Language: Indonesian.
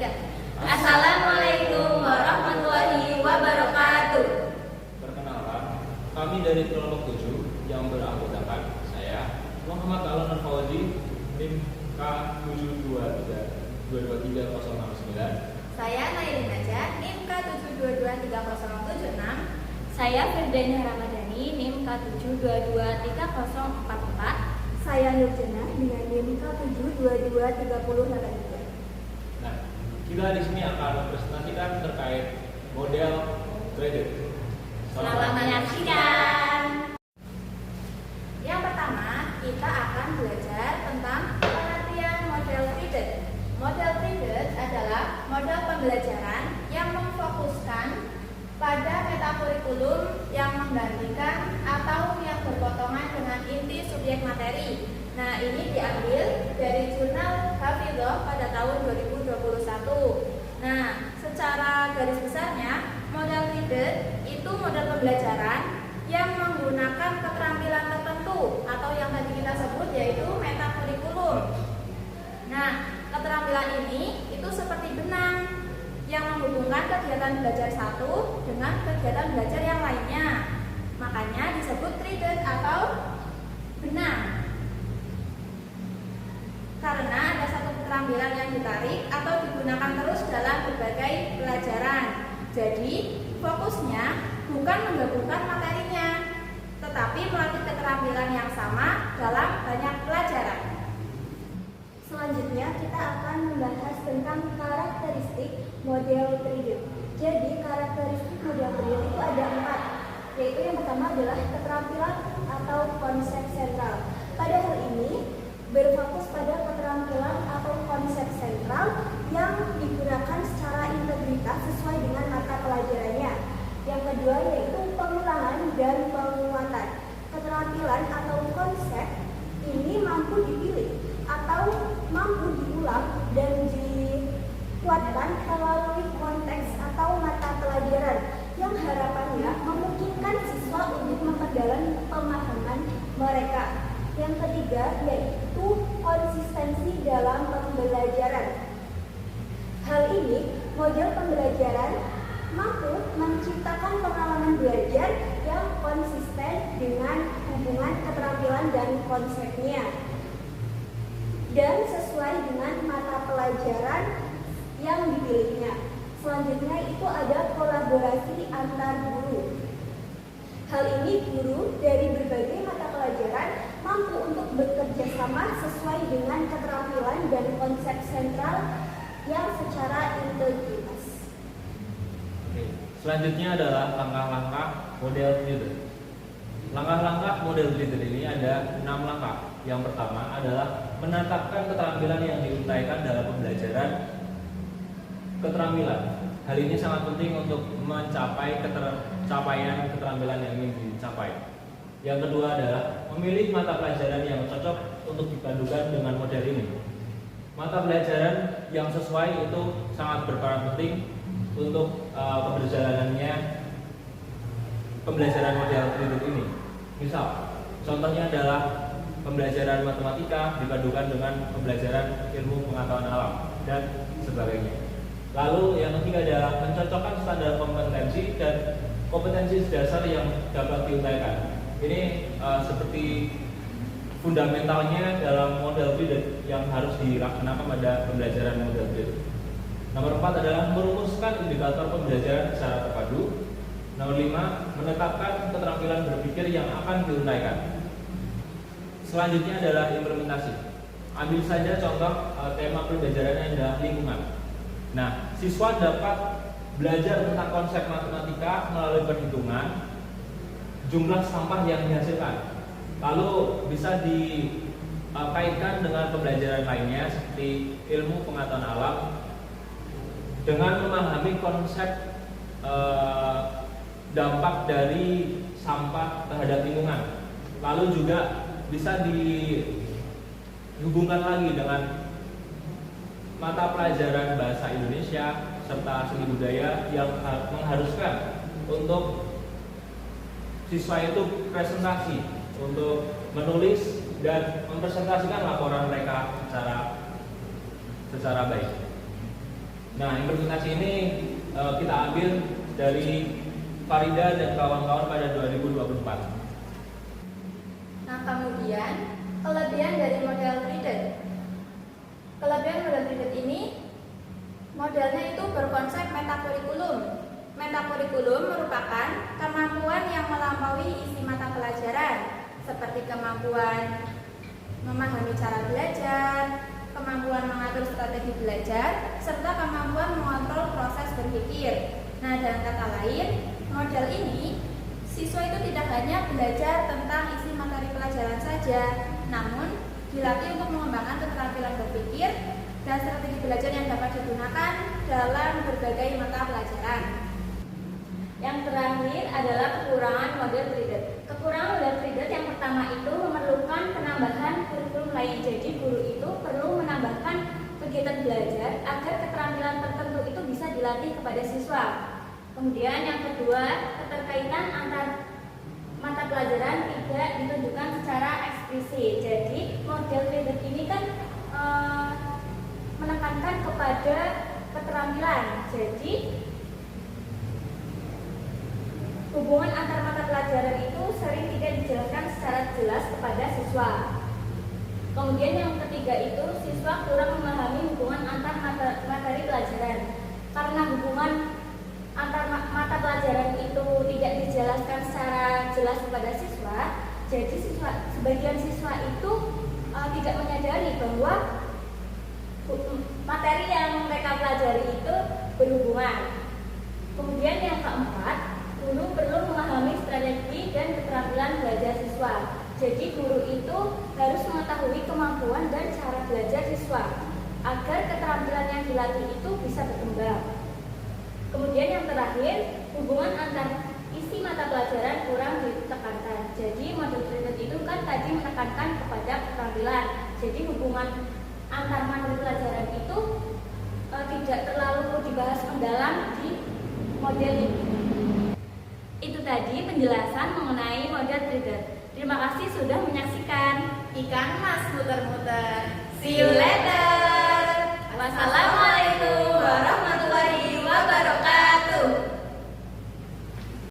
Assalamualaikum warahmatullahi wabarakatuh. Perkenalkan, kami dari kelompok 7 yang beranggotakan saya, Muhammad Alon Fauzi, NIM K723-223-069. Saya Nailin Najah, NIM K7223076. Saya Firdani Ramadhani, NIM K7223044. Saya Nurjana dengan NIM K7223083. Nah, kita di sini akan mempresentasikan terkait model kredit. Selamat menyaksikan. Yang pertama, kita akan belajar tentang pengertian model kredit. Model kredit adalah model pembelajaran yang memfokuskan pada metakurikulum yang menggantikan atau yang berpotongan dengan inti subjek materi. Nah, ini diambil dari jurnal Hafidhah pada tahun 2021. Nah, secara garis besarnya, model kredit itu model pembelajaran yang menggunakan keterampilan tertentu atau yang tadi kita sebut yaitu metakurikulum. Nah, keterampilan ini itu seperti benang yang menghubungkan kegiatan belajar satu dengan kegiatan belajar yang lainnya. Makanya disebut kredit atau benang. Karena ada satu keterampilan yang ditarik atau digunakan terus dalam berbagai pelajaran. Jadi, fokusnya bukan menggabungkan materinya, tetapi melatih keterampilan yang sama dalam banyak pelajaran. Selanjutnya kita akan membahas tentang karakteristik model kredit. Jadi karakteristik model kredit itu ada 4, yaitu yang pertama adalah keterampilan atau konsep sentral. Pada hal ini berfokus pada keterampilan atau konsep sentral yang digunakan secara integritas sesuai dengan mata pelajarannya. Yang kedua yaitu pengulangan dan penguatan. Keterampilan atau konsep ini mampu dipilih atau mampu diulang dan dikuatkan melalui konteks atau mata pelajaran yang harapannya memungkinkan siswa untuk memperdalam pemahaman mereka. Yang ketiga yaitu konsistensi dalam pembelajaran. Hal ini model pembelajaran mampu menciptakan pengalaman belajar yang konsisten dengan hubungan keterampilan dan konsepnya dan sesuai dengan mata pelajaran yang dipilihnya. Selanjutnya itu ada kolaborasi antar guru. Hal ini guru dari berbagai mata pelajaran mampu untuk bekerja sama sesuai dengan keterampilan dan konsep sentral yang secara integritas. Oke. Selanjutnya adalah langkah-langkah model kredit. Langkah-langkah model kredit ini ada 6 langkah. Yang pertama adalah menetapkan keterampilan yang diuraikan dalam pembelajaran keterampilan. Hal ini sangat penting untuk mencapai capaian keterampilan yang ingin dicapai. Yang kedua adalah memilih mata pelajaran yang cocok untuk dipadukan dengan model ini. Mata pelajaran yang sesuai itu sangat berperan penting untuk keberjalanannya pembelajaran model kredit ini. Misal, contohnya adalah pembelajaran matematika dipadukan dengan pembelajaran ilmu pengetahuan alam dan sebagainya. Lalu yang ketiga adalah mencocokkan standar kompetensi dan kompetensi dasar yang dapat diuraikan. Ini seperti fundamentalnya dalam model kredit yang harus dilaksanakan pada pembelajaran model kredit. Nomor 4 adalah merumuskan indikator pembelajaran secara terpadu. Nomor 5, menetapkan keterampilan berpikir yang akan diuraikan. Selanjutnya adalah implementasi. Ambil saja contoh tema pembelajarannya adalah lingkungan. Nah, siswa dapat belajar tentang konsep matematika melalui perhitungan jumlah sampah yang dihasilkan. Lalu bisa dikaitkan dengan pembelajaran lainnya seperti ilmu pengetahuan alam dengan memahami konsep dampak dari sampah terhadap lingkungan. Lalu juga bisa dihubungkan lagi dengan mata pelajaran bahasa Indonesia serta seni budaya yang mengharuskan untuk siswa itu presentasi untuk menulis dan mempresentasikan laporan mereka secara baik. Nah, implementasi ini kita ambil dari Farida dan kawan-kawan pada 2024. Nah, kemudian kelebihan dari model treated. Kelebihan model treated ini modelnya itu berkonsep metakurikulum. Metakurikulum merupakan kemampuan yang melampaui isi mata pelajaran, seperti kemampuan memahami cara belajar, kemampuan mengatur strategi belajar, serta kemampuan mengontrol proses berpikir. Nah, dengan kata lain, model ini siswa itu tidak hanya belajar tentang isi materi pelajaran saja, namun dilatih untuk mengembangkan keterampilan berpikir dan strategi belajar yang dapat digunakan dalam berbagai mata pelajaran. Yang terakhir adalah kekurangan model treated. Kekurangan model treated yang pertama itu memerlukan penambahan kurikulum lain. Jadi guru itu perlu menambahkan kegiatan belajar agar keterampilan tertentu itu bisa dilatih kepada siswa. Kemudian yang kedua, keterkaitan antar mata pelajaran tidak ditunjukkan secara eksplisit. Jadi model treated ini kan menekankan kepada keterampilan. Jadi hubungan antar mata pelajaran itu sering tidak dijelaskan secara jelas kepada siswa. Kemudian yang ketiga itu siswa kurang memahami hubungan antar materi pelajaran. Karena hubungan antar mata pelajaran itu tidak dijelaskan secara jelas kepada siswa, jadi sebagian siswa itu tidak menyadari bahwa materi yang mereka pelajari itu berhubungan. Kemudian yang keempat, guru perlu memahami strategi dan keterampilan belajar siswa. Jadi guru itu harus mengetahui kemampuan dan cara belajar siswa agar keterampilan yang dilatih itu bisa berkembang. Kemudian yang terakhir, hubungan antar isi mata pelajaran kurang ditekankan. Jadi model treated itu kan tadi menekankan kepada keterampilan. Jadi hubungan antar materi pelajaran itu tidak terlalu dibahas mendalam di model ini. Itu tadi penjelasan mengenai model treated. Terima kasih sudah menyaksikan. Ikan mas muter-muter. See you later. Wassalamualaikum.